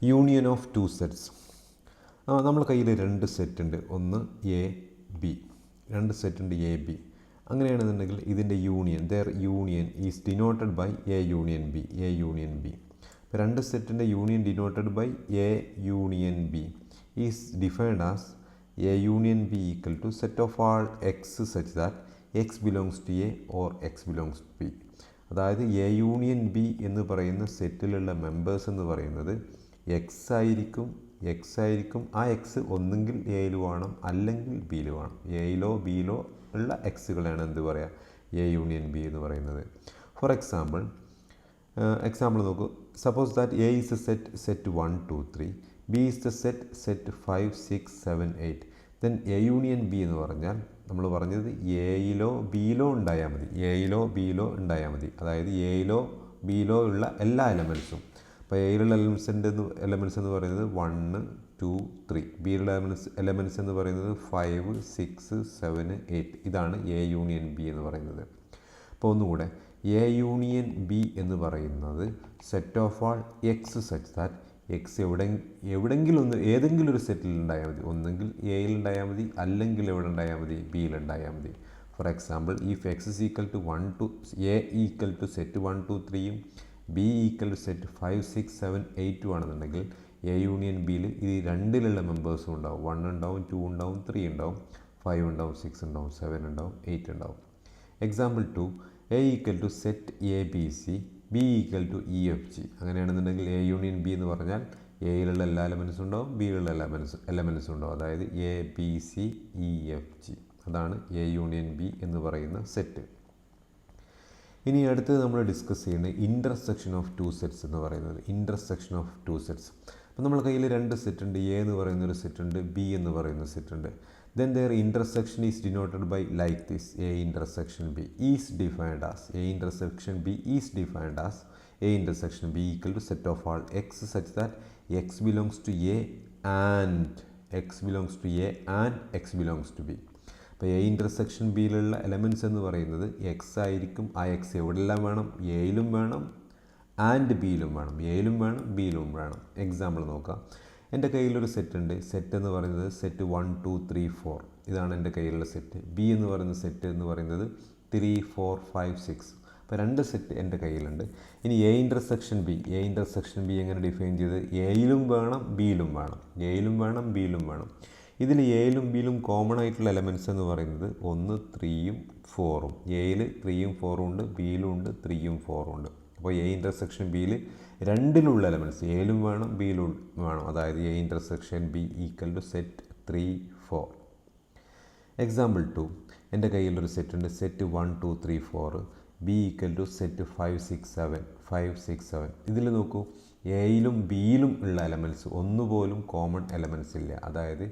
Union of two sets. നമ്മുടെ കയ്യിൽ രണ്ട് സെറ്റ് ഉണ്ട്, ഒന്ന് എ ബി, രണ്ട് സെറ്റ് ഉണ്ട് എ ബി. അങ്ങനെയാണെന്നുണ്ടെങ്കിൽ ഇതിൻ്റെ union, there union is denoted by A union B, A union B. ഇപ്പോൾ രണ്ട് സെറ്റിൻ്റെ union denoted by A union B is defined as A union B equal to set of all X such that X belongs to A or X belongs to B. അതായത് A union B എന്ന് പറയുന്ന സെറ്റിലുള്ള members എന്ന് പറയുന്നത് X ആയിരിക്കും. ആ X ഒന്നെങ്കിൽ എയിൽ വേണം അല്ലെങ്കിൽ ബിയിൽ വേണം. എയിലോ ബിയിലോ ഉള്ള എക്സുകളാണ് എന്ത് പറയുക, എ യൂണിയൻ ബി എന്ന് പറയുന്നത്. ഫോർ എക്സാമ്പിൾ നോക്കൂ. Suppose that A is A set 1 2 3, B is the set 5 6 7 8. Then A union B എന്ന് പറഞ്ഞാൽ നമ്മൾ പറഞ്ഞത് എയിലോ ബിയിലോ ഉണ്ടായാൽ മതി. അതായത് എയിലോ ബിയിലോ ഉള്ള എല്ലാ എലമെൻസും. അപ്പോൾ എയിലുള്ള എലമെൻസ് എന്ന് പറയുന്നത് 1 2 3, ബിയിലുള്ള എലമെൻസ് എന്ന് പറയുന്നത് 5 6 7 8. ഇതാണ് എ യൂണിയൻ ബി എന്ന് പറയുന്നത്. അപ്പോൾ ഒന്നുകൂടെ, എ യൂണിയൻ ബി എന്ന് പറയുന്നത് set of all X such that X ഏതെങ്കിലും ഒരു സെറ്റിൽ ഉണ്ടായാൽ മതി. ഒന്നെങ്കിൽ എയിൽ ഉണ്ടായാൽ മതി, അല്ലെങ്കിൽ എവിടെ ഉണ്ടായാൽ മതി, ബിയിൽ ഉണ്ടായാൽ മതി. For example, if X is equal to 1 2 A equal to set 1 2 3യും ബി ഈക്വൽ ടു സെറ്റ് 5 6 7 8 ആണെന്നുണ്ടെങ്കിൽ എ യൂണിയൻ ബിയിൽ ഈ രണ്ടിലുള്ള മെമ്പേഴ്സും ഉണ്ടാവും. 1 ഉണ്ടാവും, 2 ഉണ്ടാവും, 3 ഉണ്ടാവും, 5 ഉണ്ടാവും, 6 ഉണ്ടാവും, 7 ഉണ്ടാവും, 8 ഉണ്ടാവും. Example 2, A equal to set A B C, B equal to E F G. അങ്ങനെയാണെന്നുണ്ടെങ്കിൽ എ യൂണിയൻ ബി എന്ന് പറഞ്ഞാൽ എയിലുള്ള എല്ലാ എലമെൻസും ഉണ്ടാവും, ബിയിലുള്ള എലമെൻസും ഉണ്ടാവും. അതായത് A B C E F G. അതാണ് എ യൂണിയൻ ബി എന്ന് പറയുന്ന സെറ്റ്. ഇനി അടുത്തത് നമ്മൾ ഡിസ്കസ് ചെയ്യുന്നത് ഇൻ്റർസെക്ഷൻ ഓഫ് ടു സെറ്റ്സ് എന്ന് പറയുന്നത്. Intersection of two sets. അപ്പോൾ നമ്മുടെ കയ്യിൽ രണ്ട് സെറ്റ് ഉണ്ട്, എ എന്ന് പറയുന്നൊരു സെറ്റ് ഉണ്ട്, ബി എന്ന് പറയുന്ന സെറ്റ് ഉണ്ട്. Then their intersection is denoted by like this. A intersection B is defined as A intersection B equal to set of all x such that x belongs to A and x belongs to B. അപ്പോൾ A intersection ബിയിലുള്ള elements എന്ന് പറയുന്നത് X ആയിരിക്കും. ആ X എവിടെയെല്ലാം വേണം, എയിലും വേണം and ബിയിലും വേണം, എയിലും വേണം ബിയിലും വേണം. എക്സാമ്പിൾ നോക്കാം. എൻ്റെ കയ്യിലൊരു സെറ്റ് ഉണ്ട്. സെറ്റ് എന്ന് പറയുന്നത് സെറ്റ് 1 2 3 4. ഇതാണ് എൻ്റെ കയ്യിലുള്ള സെറ്റ്. ബി എന്ന് പറയുന്ന സെറ്റ് എന്ന് പറയുന്നത് 3 4 5 6. അപ്പോൾ രണ്ട് സെറ്റ് എൻ്റെ കയ്യിലുണ്ട്. ഇനി എ ഇൻ്റർസെക്ഷൻ ബി എങ്ങനെ ഡിഫൈൻ ചെയ്ത്, എയിലും വേണം ബിയിലും വേണം. ഇതിൽ എയിലും ബിയിലും കോമൺ ആയിട്ടുള്ള എലമെൻറ്റ്സ് എന്ന് പറയുന്നത് 1 3 4. എയിൽ 3 4 ഉണ്ട്, ബിയിലും ഉണ്ട് 3 4 ഉണ്ട്. അപ്പോൾ എ ഇൻ്റർസെക്ഷൻ ബിയിൽ രണ്ടിലുള്ള എലമെൻറ്റ്സ് എയിലും വേണം ബിയിലും വേണം. അതായത് A intersection B equal to set 3 4. Example 2, എൻ്റെ കയ്യിലൊരു സെറ്റ് ഉണ്ട്. Set 1 2 3 4, B equal to set 5 6 7. ഇതിൽ നോക്കൂ, എയിലും ബിയിലും ഉള്ള എലമെൻറ്റ്സ് ഒന്നുപോലും കോമൺ എലമെൻറ്റ്സ് ഇല്ല. അതായത്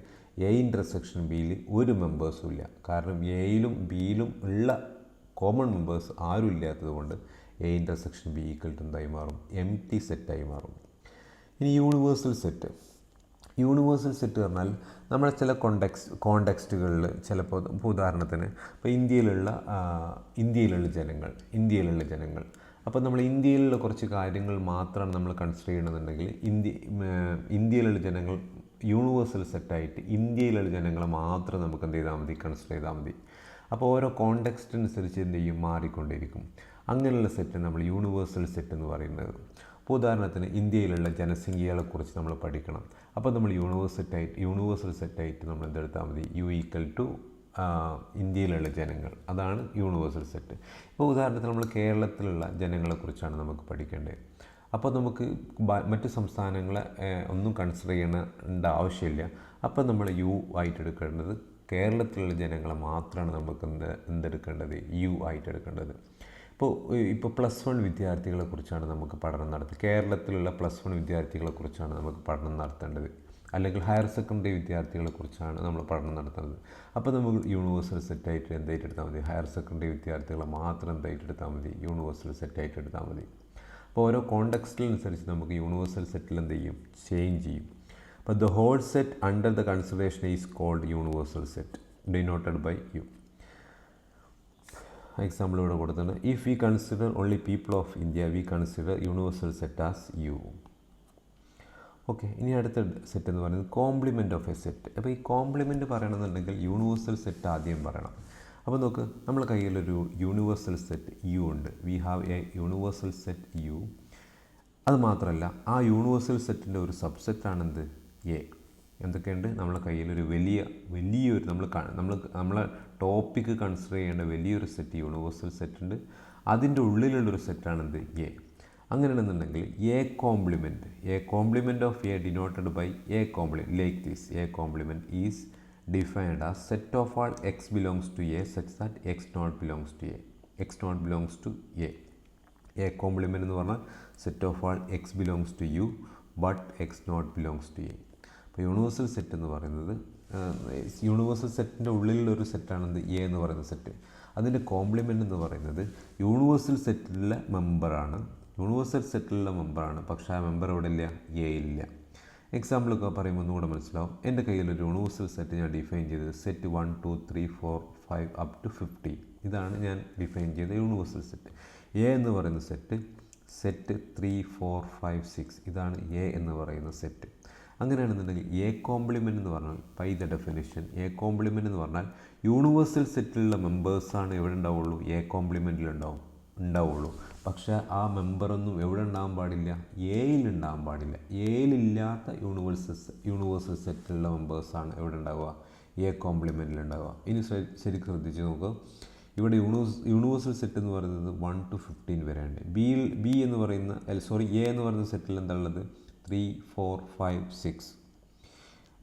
എ ഇൻ്റർസെക്ഷൻ ബിയിൽ ഒരു മെമ്പേഴ്സും ഇല്ല. കാരണം എയിലും ബിയിലും ഉള്ള കോമൺ മെമ്പേഴ്സ് ആരും ഇല്ലാത്തത് കൊണ്ട് A intersection B equal to എന്തായി മാറും, എം ടി സെറ്റായി മാറും. ഇനി യൂണിവേഴ്സൽ സെറ്റ് പറഞ്ഞാൽ നമ്മുടെ ചില കോണ്ടെക്സ്റ്റുകളിൽ ചിലപ്പോൾ ഉദാഹരണത്തിന് ഇപ്പോൾ ഇന്ത്യയിലുള്ള ജനങ്ങൾ അപ്പോൾ നമ്മൾ ഇന്ത്യയിലുള്ള കുറച്ച് കാര്യങ്ങൾ മാത്രമാണ് നമ്മൾ കൺസിഡർ ചെയ്യണമെന്നുണ്ടെങ്കിൽ ഇന്ത്യയിലുള്ള ജനങ്ങൾ യൂണിവേഴ്സൽ സെറ്റായിട്ട് ഇന്ത്യയിലുള്ള ജനങ്ങളെ മാത്രം നമുക്ക് എന്ത് ചെയ്താൽ മതി, കൺസിഡർ ചെയ്താൽ മതി. അപ്പോൾ ഓരോ കോണ്ടെക്സ്റ്റ് അനുസരിച്ച് എന്ത് ചെയ്യും, മാറിക്കൊണ്ടിരിക്കും. അങ്ങനെയുള്ള സെറ്റ് നമ്മൾ യൂണിവേഴ്സൽ സെറ്റ് എന്ന് പറയുന്നത്. അപ്പോൾ ഉദാഹരണത്തിന് ഇന്ത്യയിലുള്ള ജനസംഖ്യകളെക്കുറിച്ച് നമ്മൾ പഠിക്കണം. അപ്പോൾ നമ്മൾ യൂണിവേഴ്സൽ സെറ്റായിട്ട് നമ്മൾ എന്തെടുത്താൽ മതി, യു ഈക്വൽ ടു ഇന്ത്യയിലുള്ള ജനങ്ങൾ. അതാണ് യൂണിവേഴ്സൽ സെറ്റ്. ഇപ്പോൾ ഉദാഹരണത്തിന് നമ്മൾ കേരളത്തിലുള്ള ജനങ്ങളെക്കുറിച്ചാണ് നമുക്ക് പഠിക്കേണ്ടത്. അപ്പോൾ നമുക്ക് മറ്റ് സംസ്ഥാനങ്ങളെ ഒന്നും കൺസിഡർ ചെയ്യേണ്ട ആവശ്യമില്ല. അപ്പോൾ നമ്മൾ യു ആയിട്ട് എടുക്കേണ്ടത് കേരളത്തിലുള്ള ജനങ്ങളെ മാത്രമാണ് നമുക്ക് എന്തെടുക്കേണ്ടത്, യു ആയിട്ട് എടുക്കേണ്ടത്. ഇപ്പോൾ +1 വിദ്യാർത്ഥികളെക്കുറിച്ചാണ് നമുക്ക് പഠനം നടത്തുന്നത്. കേരളത്തിലുള്ള +1 വിദ്യാർത്ഥികളെക്കുറിച്ചാണ് നമുക്ക് പഠനം നടത്തേണ്ടത്. അല്ലെങ്കിൽ ഹയർ സെക്കൻഡറി വിദ്യാർത്ഥികളെക്കുറിച്ചാണ് നമ്മൾ പഠനം നടത്തുന്നത്. അപ്പോൾ നമുക്ക് യൂണിവേഴ്സൽ സെറ്റായിട്ട് എന്തായിട്ട് എടുത്താൽ മതി, ഹയർ സെക്കൻഡറി വിദ്യാർത്ഥികളെ മാത്രം എന്തായിട്ട് എടുത്താൽ മതി, യൂണിവേഴ്സൽ സെറ്റായിട്ട് എടുത്താൽ മതി. അപ്പോൾ ഓരോ കോണ്ടെക്സ്റ്റിനനുസരിച്ച് നമുക്ക് യൂണിവേഴ്സൽ സെറ്റിൽ എന്ത് ചെയ്യും, ചേഞ്ച് ചെയ്യും. അപ്പോൾ the whole set under the consideration is called universal set denoted by U. Example ഇവിടെ കൊടുത്തിട്ടുണ്ട്. If we consider only people of India we consider universal set as U. Okay, ഇനി അടുത്ത സെറ്റ് എന്ന് പറയുന്നത് കോംപ്ലിമെൻറ്റ് ഓഫ് എ സെറ്റ്. അപ്പോൾ ഈ compliment പറയണമെന്നുണ്ടെങ്കിൽ universal set ആദ്യം പറയണം. അപ്പോൾ നോക്ക്, നമ്മുടെ കയ്യിലൊരു യൂണിവേഴ്സൽ സെറ്റ് യു ഉണ്ട്. We have a universal set U. അത് മാത്രമല്ല, ആ യൂണിവേഴ്സൽ സെറ്റിൻ്റെ ഒരു സബ്സെറ്റാണെന്ത്? എ. എന്തൊക്കെയുണ്ട്? നമ്മളെ കയ്യിലൊരു വലിയൊരു നമ്മളെ ടോപ്പിക്ക് കൺസിഡർ ചെയ്യേണ്ട വലിയൊരു സെറ്റ് യൂണിവേഴ്സൽ സെറ്റ് ഉണ്ട്. അതിൻ്റെ ഉള്ളിലുള്ളൊരു സെറ്റാണെന്ത്? എ. അങ്ങനെയാണെന്നുണ്ടെങ്കിൽ A complement of A denoted by A complement like this. A complement is defined as set of all X belongs to A such that X not belongs to A. X not belongs to A. A complement എന്ന് പറഞ്ഞാൽ set of all X belongs to U but X not belongs to A. അപ്പോൾ universal set എന്ന് പറയുന്നത് universal സെറ്റിൻ്റെ ഉള്ളിലുള്ളൊരു സെറ്റാണെന്ത്? A എന്ന് പറയുന്ന set. അതിൻ്റെ കോംപ്ലിമെൻ്റ് എന്ന് പറയുന്നത് യൂണിവേഴ്സൽ സെറ്റിലുള്ള മെമ്പറാണ്. പക്ഷേ ആ മെമ്പർ ഇവിടെ ഇല്ല, എയിലില്ല. എക്സാമ്പിളൊക്കെ പറയുമ്പോൾ ഒന്നുകൂടെ മനസ്സിലാവും. എൻ്റെ കയ്യിലൊരു യൂണിവേഴ്സൽ സെറ്റ് ഞാൻ ഡിഫൈൻ ചെയ്തത് സെറ്റ് 1 2 3 4 5 അപ് ടു 50. ഇതാണ് ഞാൻ ഡിഫൈൻ ചെയ്ത യൂണിവേഴ്സൽ സെറ്റ്. എ എന്ന് പറയുന്ന സെറ്റ് 3 4 5 6 ഇതാണ് എ എന്ന് പറയുന്ന സെറ്റ്. അങ്ങനെയാണെന്നുണ്ടെങ്കിൽ എ കോംപ്ലിമെൻ്റ് എന്ന് പറഞ്ഞാൽ by the definition A complement എന്ന് പറഞ്ഞാൽ യൂണിവേഴ്സൽ സെറ്റിലുള്ള മെമ്പേഴ്സാണ് എവിടെ ഉണ്ടാവുള്ളൂ? എ കോംപ്ലിമെൻറ്റിൽ ഉണ്ടാവുള്ളൂ. പക്ഷേ ആ മെമ്പറൊന്നും എവിടെ ഉണ്ടാകാൻ പാടില്ല? എയിലുണ്ടാകാൻ പാടില്ല. എയിലില്ലാത്ത യൂണിവേഴ്സൽ സെറ്റിലുള്ള മെമ്പേഴ്സാണ് എവിടെ ഉണ്ടാവുക? എ കോംപ്ലിമെൻറ്റിൽ ഉണ്ടാവുക. ഇനി ശരിക്കും ശ്രദ്ധിച്ച് നോക്കുക. ഇവിടെ യൂണിവേഴ്സൽ സെറ്റ് എന്ന് പറയുന്നത് 1 to 15 വരെ ഉണ്ട്. എ എന്ന് പറയുന്ന സെറ്റിൽ എന്താ ഉള്ളത്? 3 4 5 6.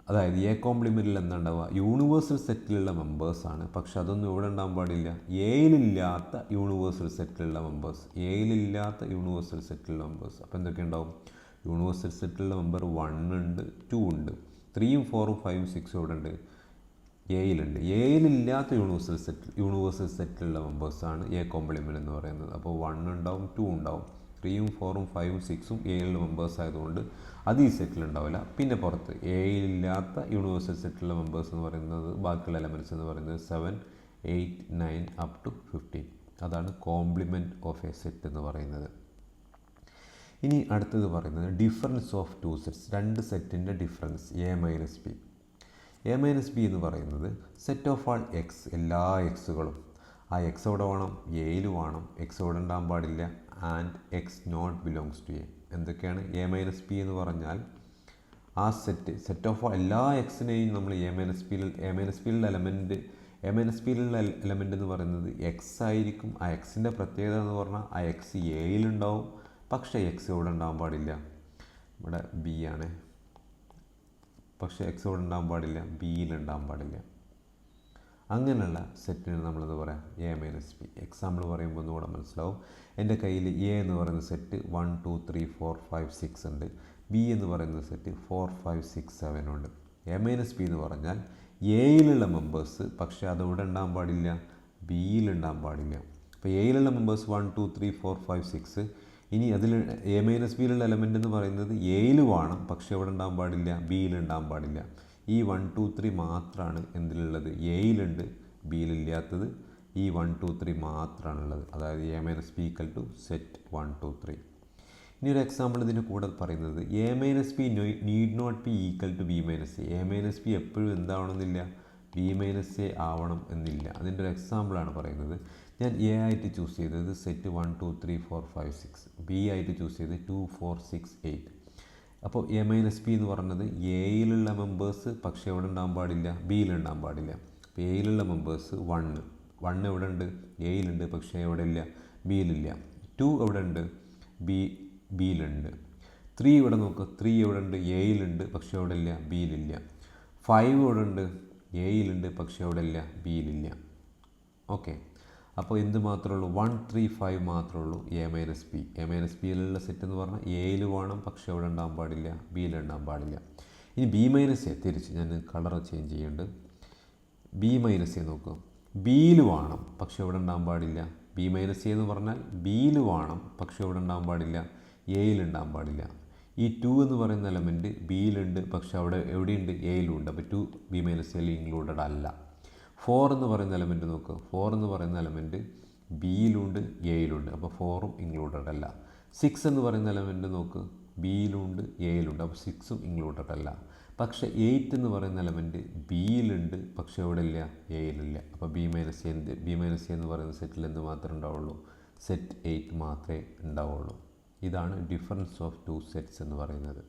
അതായത് എ കോംപ്ലിമെൻറ്റിൽ എന്താ ഉണ്ടാവുക? യൂണിവേഴ്സൽ സെറ്റിലുള്ള മെമ്പേഴ്സാണ്. പക്ഷെ അതൊന്നും ഇവിടെ ഉണ്ടാകാൻ പാടില്ല. എയിലില്ലാത്ത യൂണിവേഴ്സൽ സെറ്റിലുള്ള മെമ്പേഴ്സ്. അപ്പോൾ എന്തൊക്കെ ഉണ്ടാവും? യൂണിവേഴ്സൽ സെറ്റിലുള്ള മെമ്പർ 1 ഉണ്ട്, 2 ഉണ്ട്, 3 4 5 6 ഇവിടെ ഉണ്ട്, എയിലുണ്ട്. എയിലില്ലാത്ത യൂണിവേഴ്സൽ സെറ്റിലുള്ള മെമ്പേഴ്സാണ് എ കോംപ്ലിമെൻറ്റ് എന്ന് പറയുന്നത്. അപ്പോൾ 1 ഉണ്ടാവും, 2 ഉണ്ടാവും, 3 4 5 6 എയിലുള്ള മെമ്പേഴ്സ് ആയതുകൊണ്ട് അത് ഈ സെറ്റിലുണ്ടാവില്ല. പിന്നെ പുറത്ത് എയിലില്ലാത്ത യൂണിവേഴ്സൽ സെറ്റിലുള്ള മെമ്പേഴ്സ് എന്ന് പറയുന്നത് ബാക്കിയുള്ള എലമെൻറ്റ്സ് എന്ന് പറയുന്നത് 7 8 9 അപ് ടു 15. അതാണ് കോംപ്ലിമെൻറ്റ് ഓഫ് എ സെറ്റ് എന്ന് പറയുന്നത്. ഇനി അടുത്തത് പറയുന്നത് ഡിഫറൻസ് ഓഫ് 2 സെറ്റ്സ്. 2 സെറ്റിൻ്റെ difference A minus B. A minus B എന്ന് പറയുന്നത് സെറ്റ് ഓഫ് ആൾ എക്സ്, എല്ലാ എക്സുകളും. ആ എക്സ് എവിടെ വേണം? എയിൽ വേണം. എക്സ് എവിടെ ഉണ്ടാകാൻ പാടില്ല? And X not belongs to A. എന്തൊക്കെയാണ് എ മൈനസ് ബി എന്ന് പറഞ്ഞാൽ? ആ സെറ്റ് ഓഫ് എല്ലാ എക്സിനെയും നമ്മൾ എ മൈനസ് പിയിലുള്ള എലമെൻ്റ് എന്ന് പറയുന്നത് എക്സ് ആയിരിക്കും. ആ എക്സിൻ്റെ പ്രത്യേകത എന്ന് പറഞ്ഞാൽ ആ എക്സ് എയിലുണ്ടാവും. പക്ഷേ എക്സ് എവിടെ ഉണ്ടാകാൻ പാടില്ല? ഇവിടെ ബി ആണ്. പക്ഷേ എക്സ് എവിടെ ഉണ്ടാകാൻ പാടില്ല? ബിയിലുണ്ടാകാൻ പാടില്ല. അങ്ങനെയുള്ള സെറ്റിന് നമ്മളെന്ത് പറയാം? A minus B. എക്സാമ്പിൾ പറയുമ്പോൾ ഒന്നുകൂടെ മനസ്സിലാവും. എൻ്റെ കയ്യിൽ എ എന്ന് പറയുന്ന സെറ്റ് 1 2 3 4 5 6 ഉണ്ട്. ബി എന്ന് പറയുന്ന സെറ്റ് 4 5 6 7 ഉണ്ട്. എ മൈനസ് ബി എന്ന് പറഞ്ഞാൽ എയിലുള്ള മെമ്പേഴ്സ്, പക്ഷേ അതെവിടെ ഉണ്ടാകാൻ പാടില്ല? ബിയിലുണ്ടാകാൻ പാടില്ല. അപ്പോൾ എയിലുള്ള മെമ്പേഴ്സ് 1 2 3 4 5 6. ഇനി അതിൽ എ മൈനസ് ബിയിലുള്ള എലമെൻ്റ് എന്ന് പറയുന്നത് എയിൽ വേണം, പക്ഷേ എവിടെ ഉണ്ടാകാൻ പാടില്ല? ബിയിലുണ്ടാകാൻ പാടില്ല. ഈ 1 2 3 മാത്രമാണ് എന്തിലുള്ളത്? എയിലുണ്ട്, ബിയിലില്ലാത്തത്. ഈ 1 2 3 മാത്രമാണുള്ളത്. അതായത് A minus B equal to set 1 2 3. ഇനി ഒരു എക്സാമ്പിൾ ഇതിൻ്റെ കൂടെ പറയുന്നത് A minus B need not be equal to B minus A. A minus B എപ്പോഴും എന്താവണമെന്നില്ല? ബി മൈനസ് എ ആവണം എന്നില്ല. അതിൻ്റെ ഒരു എക്സാമ്പിളാണ് പറയുന്നത്. ഞാൻ എ ആയിട്ട് ചൂസ് ചെയ്തത് സെറ്റ് 1 2 3 4 5 6. ബി ആയിട്ട് ചൂസ് ചെയ്ത് 2 4 6 8. അപ്പോൾ എ മൈനസ് ബി എന്ന് പറഞ്ഞത് എയിലുള്ള മെമ്പേഴ്സ്, പക്ഷേ എവിടെ ഉണ്ടാകാൻ പാടില്ല? ബിയിലുണ്ടാകാൻ പാടില്ല. അപ്പോൾ എയിലുള്ള മെമ്പേഴ്സ് 1 എവിടെ ഉണ്ട്? എയിലുണ്ട്, പക്ഷേ എവിടെ ഇല്ല? ബിയിലില്ല. 2 എവിടെ ഉണ്ട്? ബിയിലുണ്ട്. 3 ഇവിടെ നോക്കുക. 3 എവിടെ ഉണ്ട്? എയിലുണ്ട്, പക്ഷേ എവിടെ ഇല്ല? ബിയിലില്ല. 5 എവിടെ ഉണ്ട്? എയിലുണ്ട്, പക്ഷേ എവിടെ ഇല്ല? ബിയിലില്ല. ഓക്കെ, അപ്പോൾ എന്ത് മാത്രമേ ഉള്ളൂ? 1 3 5 മാത്രമേ ഉള്ളൂ A minus B. A minus ബിയിലുള്ള സെറ്റ് എന്ന് പറഞ്ഞാൽ എയിൽ വേണം, പക്ഷേ എവിടെ ഉണ്ടാകാൻ പാടില്ല? ബിയിലുണ്ടാകാൻ പാടില്ല. ഇനി ബി മൈനസ് എ തിരിച്ച് ഞാൻ കളർ ചേഞ്ച് ചെയ്യുന്നുണ്ട്. ബി മൈനസ് എ നോക്കുക. ബിയിൽ വേണം, പക്ഷേ എവിടെ ഉണ്ടാകാൻ പാടില്ല? ബി മൈനസ് എ എന്ന് പറഞ്ഞാൽ ബിയിൽ വേണം, പക്ഷേ എവിടെ ഉണ്ടാകാൻ പാടില്ല? എയിലുണ്ടാകാൻ പാടില്ല. ഈ 2 എന്ന് പറയുന്ന എലമെൻറ്റ് ബിയിലുണ്ട്, പക്ഷേ അവിടെ എവിടെയുണ്ട്? എയിലുണ്ട്. അപ്പോൾ 2 ബി മൈനസ് എയിൽ ഇൻക്ലൂഡഡ് അല്ല. 4 എന്ന് പറയുന്ന എലമെൻറ്റ് നോക്കുക. 4 എന്ന് പറയുന്ന എലമെൻറ്റ് ബിയിലുണ്ട്, എയിലുണ്ട്. അപ്പോൾ 4ഉം ഇൻക്ലൂഡഡ് അല്ല. 6 എന്ന് പറയുന്ന എലമെൻറ്റ് നോക്ക്. ബിയിലുണ്ട് എയിലുണ്ട്. അപ്പോൾ 6ഉം ഇൻക്ലൂഡഡ് അല്ല. പക്ഷേ 8 എന്ന് പറയുന്ന എലമെൻറ്റ് ബിയിലുണ്ട്, പക്ഷേ എവിടെ ഇല്ല, എയിലില്ല. അപ്പോൾ ബി മൈനസ് എ എന്ന് പറയുന്ന സെറ്റിൽ എന്ത് മാത്രമേ ഉണ്ടാവുള്ളൂ, സെറ്റ് 8 മാത്രമേ ഉണ്ടാവുള്ളൂ. ഇതാണ് ഡിഫറൻസ് ഓഫ് ടു സെറ്റ്സ് എന്ന് പറയുന്നത്.